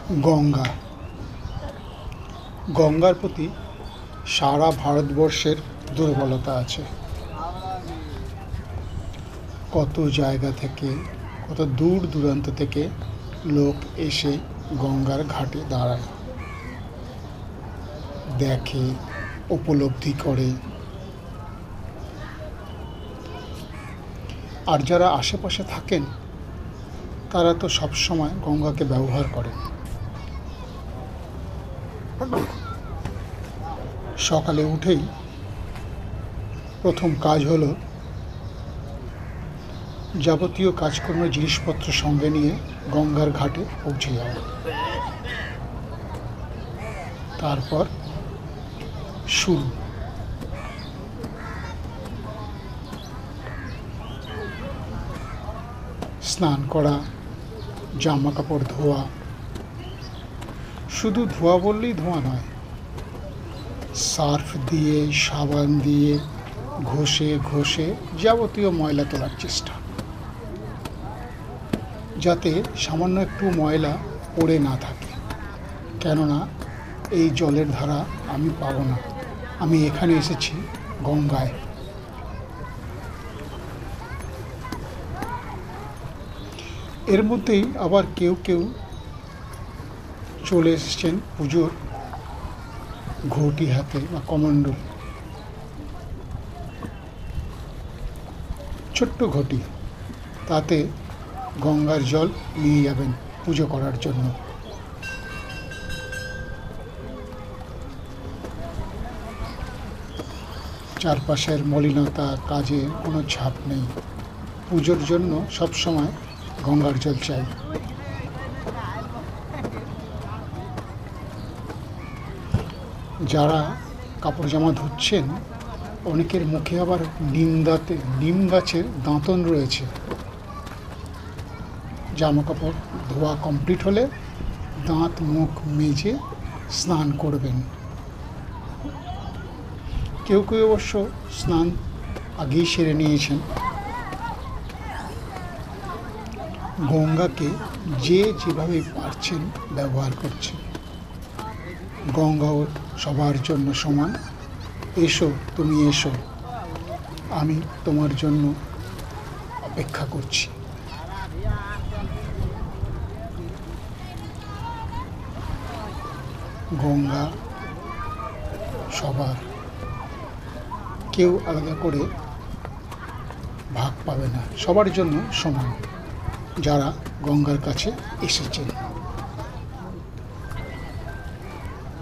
গঙ্গা। গঙ্গার প্রতি সারা ভারতবর্ষের দুর্বলতা আছে। কত জায়গা থেকে, কত দূর দূরান্ত থেকে লোক এসে গঙ্গার ঘাটে দাঁড়ায়, দেখে, উপলব্ধি করে। আর যারা আশেপাশে থাকেন তারা তো সবসময় গঙ্গাকে ব্যবহার করেন। সকালে উঠেই প্রথম কাজ হলো যাবতীয় কাজকর্মের জিনিসপত্র সঙ্গে নিয়ে গঙ্গার ঘাটে পৌঁছে যাওয়া। তারপর শুরু। স্নান করা, জামা কাপড় ধোয়া। শুধু ধোয়া বললেই ধোয়া নয়, সার্ফ দিয়ে, সাবান দিয়ে ঘষে ঘষে যাবতীয় ময়লা তোলার চেষ্টা, যাতে সামান্য একটু ময়লা পড়ে না থাকে। কেননা এই জলের ধারা আমি পাবো না, আমি এখানে এসেছি গঙ্গায়। এর মধ্যেই আবার কেউ কেউ চলে এসেছেন পুজোর ঘটি হাতে বা কমণ্ডল, ছোট্ট ঘটি, তাতে গঙ্গার জল নিয়ে যাবেন পুজো করার জন্য। চারপাশের মলিনতা, কাজে কোনো ছাপ নেই। পুজোর জন্য সবসময় গঙ্গার জল চাই। যারা কাপড় জামা ধুচ্ছেন, অনেকের মুখে আবার নিম গাছের দাঁতন রয়েছে। জামা কাপড় ধোয়া কমপ্লিট হলে দাঁত মুখ মেজে স্নান করবেন। কেউ কেউ অবশ্য স্নান আগেই সেরে নিয়েছেন। গঙ্গাকে যে যেভাবে পারছেন ব্যবহার করছেন। গঙ্গাও সবার জন্য সমান। এসো, তুমি এসো, আমি তোমার জন্য অপেক্ষা করছি। গঙ্গা সবার, কেউ আলাদা করে ভাগ পাবে না, সবার জন্য সমান যারা গঙ্গার কাছে এসেছেন।